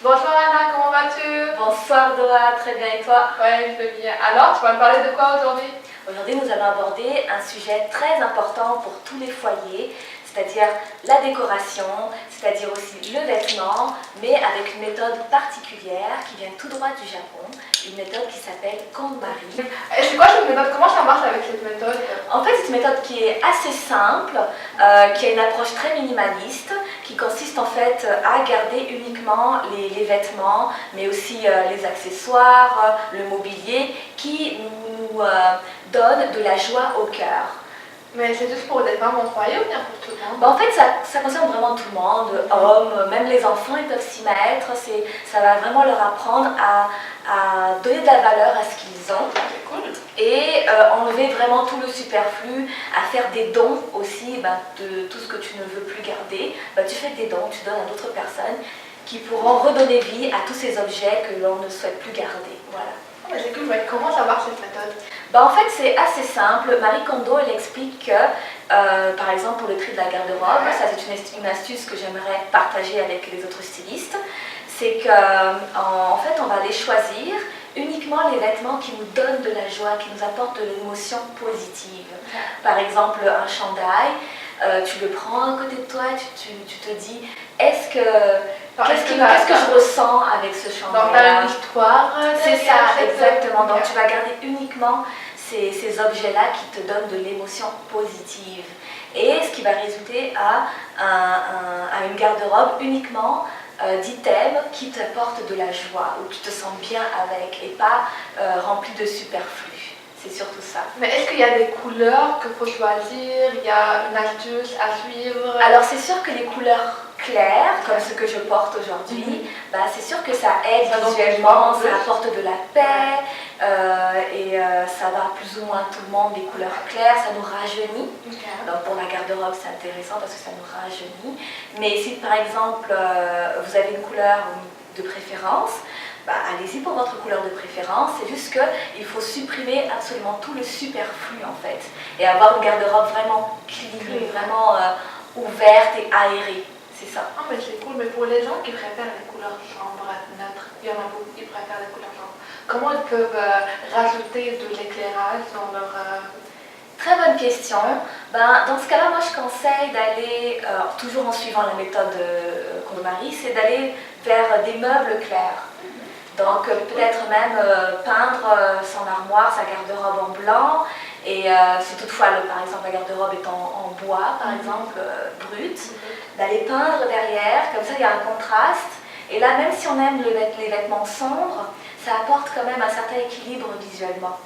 Bonjour Anna, comment vas-tu? Bonsoir Doha, très bien et toi? Ouais, je vais bien. Alors, tu vas me parler de quoi aujourd'hui? Aujourd'hui, nous allons aborder un sujet très important pour tous les foyers, c'est-à-dire la décoration, c'est-à-dire aussi le vêtement, mais avec une méthode particulière qui vient tout droit du Japon, une méthode qui s'appelle KonMari. Et c'est quoi cette méthode? Comment ça marche avec cette méthode? En fait, c'est une méthode qui est assez simple, qui a une approche très minimaliste, qui consiste en fait à garder uniquement les vêtements, mais aussi les accessoires, le mobilier, qui nous donnent de la joie au cœur. Mais c'est juste pour des femmes au foyer ou bien pour tout le monde? En fait, ça concerne vraiment tout le monde, hommes, même les enfants, ils peuvent s'y mettre. Ça va vraiment leur apprendre à donner de la valeur à ce qu'ils ont. C'est cool. Et enlever vraiment tout le superflu, à faire des dons aussi de tout ce que tu ne veux plus garder. Tu fais des dons, tu donnes à d'autres personnes qui pourront redonner vie à tous ces objets que l'on ne souhaite plus garder. Voilà. Oh, mais c'est cool, mais comment ça marche cette méthode? En fait, c'est assez simple. Marie Kondo, elle explique que, par exemple, pour le tri de la garde-robe, ça c'est une astuce que j'aimerais partager avec les autres stylistes, c'est qu'en fait, on va aller choisir uniquement les vêtements qui nous donnent de la joie, qui nous apportent de l'émotion positive. Par exemple, un chandail, tu le prends à côté de toi, tu te dis, qu'est-ce que je ressens avec ce chandail? Donc, t'as une histoire. C'est ça, exactement. Donc, tu vas garder uniquement ces objets-là qui te donnent de l'émotion positive. Et ce qui va résulter à une garde-robe uniquement d'items qui t'apportent de la joie, où tu te sens bien avec et pas rempli de superflu. C'est surtout ça. Mais est-ce qu'il y a des couleurs qu'il faut choisir? Il y a une astuce à suivre? Alors c'est sûr que les couleurs claires, comme ce que je porte aujourd'hui, c'est sûr que ça aide visuellement, ça apporte de la paix et ça va plus ou moins tout le monde, les couleurs claires, ça nous rajeunit. Donc pour la garde-robe c'est intéressant parce que ça nous rajeunit. Mais si par exemple vous avez une couleur de préférence, allez-y pour votre couleur de préférence, c'est juste qu'il faut supprimer absolument tout le superflu en fait et avoir une garde-robe vraiment clean, vraiment ouverte et aérée, c'est ça. Ah mais c'est cool, mais pour les gens qui préfèrent les couleurs sombres, neutres, il y en a beaucoup qui préfèrent les couleurs sombres, comment ils peuvent rajouter de l'éclairage dans leur... Très bonne question. Dans ce cas-là, moi je conseille d'aller, toujours en suivant la méthode KonMari, c'est d'aller vers des meubles clairs. Donc peut-être même peindre son armoire, sa garde-robe en blanc, et si toutefois par exemple la garde-robe est en bois, par exemple, brut, d'aller peindre derrière, comme ça il y a un contraste, et là même si on aime les vêtements sombres, ça apporte quand même un certain équilibre visuellement.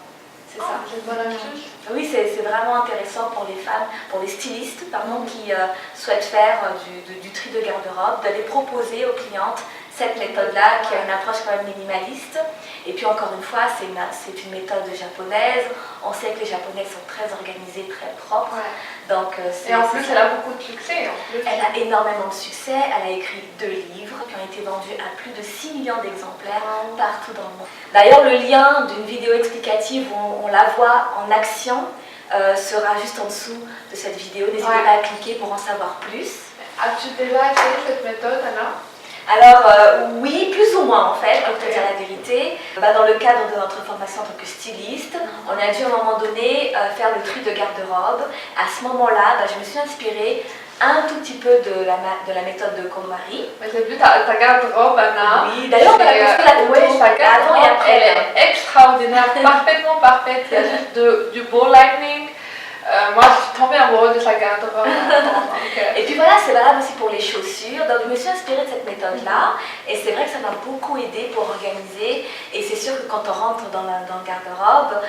C'est ça. C'est une bonne astuce. Oui, c'est vraiment intéressant pour les femmes, pour les stylistes qui souhaitent faire du tri de garde-robe, de les proposer aux clientes cette méthode-là qui a une approche quand même minimaliste. Et puis encore une fois, c'est une méthode japonaise. On sait que les Japonais sont très organisés, très propres. Donc, et en plus, elle a beaucoup de succès. Elle a énormément de succès. Elle a écrit 2 livres qui ont été vendus à plus de 6 millions d'exemplaires partout dans le monde. D'ailleurs, le lien d'une vidéo explicative où on la voit en action sera juste en dessous de cette vidéo. N'hésitez pas à cliquer pour en savoir plus. As-tu déjà essayé cette méthode, Anna? Alors oui, plus ou moins en fait, pour te dire la vérité. Dans le cadre de notre formation en tant que styliste, on a dû à un moment donné faire le tri de garde-robe. À ce moment-là, je me suis inspirée un tout petit peu de la méthode de KonMari. Mais j'ai vu ta garde-robe, Anna. Oui, d'ailleurs on a construit la photo. Oui, ta garde-robe, elle est extraordinaire, parfaitement parfaite. Il y a juste du beau lightning. Moi, je suis tombée amoureuse de sa garde-robe. Et puis voilà, c'est valable aussi pour les chaussures. Donc je me suis inspirée de cette méthode-là. Et c'est vrai que ça m'a beaucoup aidée pour organiser. Et c'est sûr que quand on rentre dans le garde-robe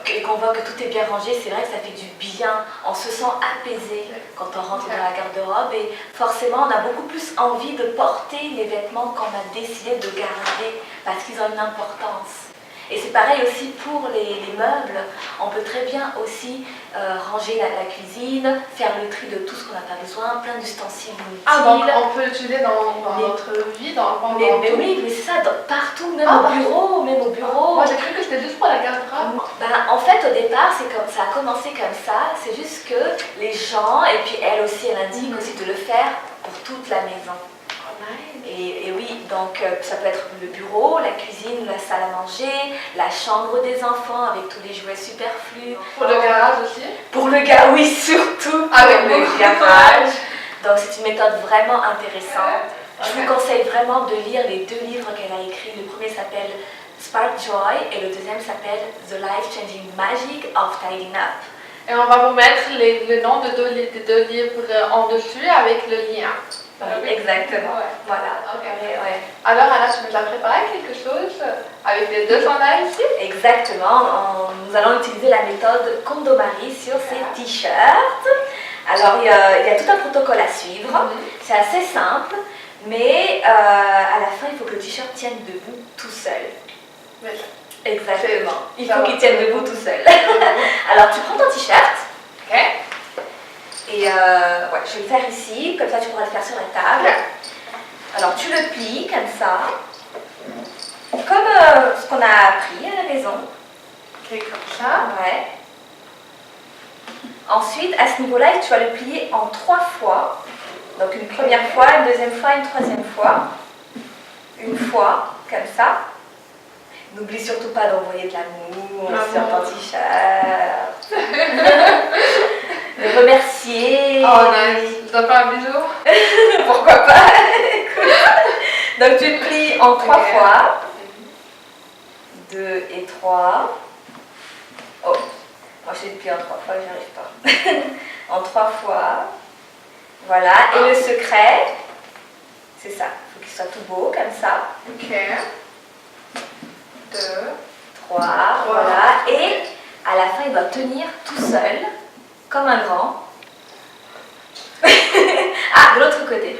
et qu'on voit que tout est bien rangé, c'est vrai que ça fait du bien. On se sent apaisé quand on rentre dans la garde-robe. Et forcément, on a beaucoup plus envie de porter les vêtements qu'on a décidé de garder parce qu'ils ont une importance. Et c'est pareil aussi pour les meubles. On peut très bien aussi ranger la cuisine, faire le tri de tout ce qu'on n'a pas besoin, plein d'ustensiles inutiles. Ah, donc on peut l'utiliser dans notre vie, mais oui, mais c'est ça, partout, même au bureau. Moi j'ai cru que c'était juste pour la garde-robe. En fait, au départ, ça a commencé comme ça. C'est juste que les gens, et puis elle aussi, elle indique aussi de le faire pour toute la maison. nice. Et oui, donc ça peut être le bureau, la cuisine, la salle à manger, la chambre des enfants avec tous les jouets superflus. Pour le garage aussi. Pour le gars, oui, surtout pour Avec le beaucoup de garage. Donc c'est une méthode vraiment intéressante. Je Ok. vous conseille vraiment de lire les 2 livres qu'elle a écrits. Le premier s'appelle Spark Joy et le deuxième s'appelle The Life-Changing Magic of Tidying Up. Et on va vous mettre le nom des deux livres en dessus avec le lien. Oui, exactement. Ouais. Voilà. Ok. Ouais. Alors Anna, tu nous as préparé quelque chose avec les deux chandails ici? Exactement. Nous allons utiliser la méthode Kondomari sur ces t-shirts. Alors, il y a tout un protocole à suivre. C'est assez simple, mais à la fin, il faut que le t-shirt tienne debout tout seul. Mais- Exactement. Il Ça faut va. qu'il tienne debout tout seul. Alors, tu prends ton t-shirt. Ok. Et ouais, je vais le faire ici, comme ça tu pourras le faire sur la table. Ok. Alors tu le plies comme ça, comme ce qu'on a appris à la maison. Ok, comme ça. Ouais. Ensuite, à ce niveau-là, tu vas le plier en 3 fois. Donc une première fois, une deuxième fois, une troisième fois. Une fois, comme ça. N'oublie surtout pas d'envoyer de l'amour sur ton t-shirt. De remercier. Oh nice. Tu dois faire un bisou? Pourquoi pas. Donc tu le plies en 3 fois. 2 et 3. Oh, moi je le plie en 3 fois, j'y arrive pas. En 3 fois. Voilà. Et le secret, c'est ça. Il faut qu'il soit tout beau comme ça. Ok. 2. 3. Voilà. Et à la fin, il doit tenir tout seul, comme un grand. Ah, de l'autre côté.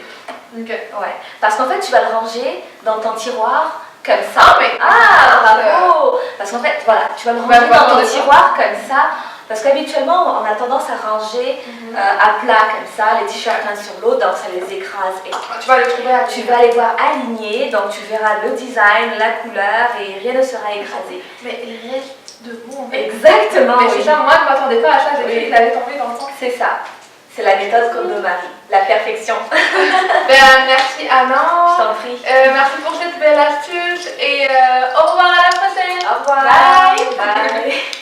Ok. Ouais. Parce qu'en fait, tu vas le ranger dans ton tiroir comme ça. mais- Ah, bravo! Parce qu'en fait, voilà, tu vas le ranger dans ton tiroir comme ça. Parce qu'habituellement, on a tendance à ranger à plat comme ça, les t-shirts l'un sur l'autre, donc ça les écrase. Et Tu vas les trouver à tu vas les voir alignés, donc tu verras le design, la couleur et rien ne sera écrasé. Mais il reste debout en fait. Exactement, Mais oui. c'est ça, moi je m'attendais pas à ça, j'ai cru Oui. qu'il allait tomber dans le sens. C'est ça. C'est la méthode Kondomari, la perfection. Ben, merci Anna. Je t'en prie. Merci pour cette belle astuce et au revoir à la prochaine. Au revoir. Bye. Bye.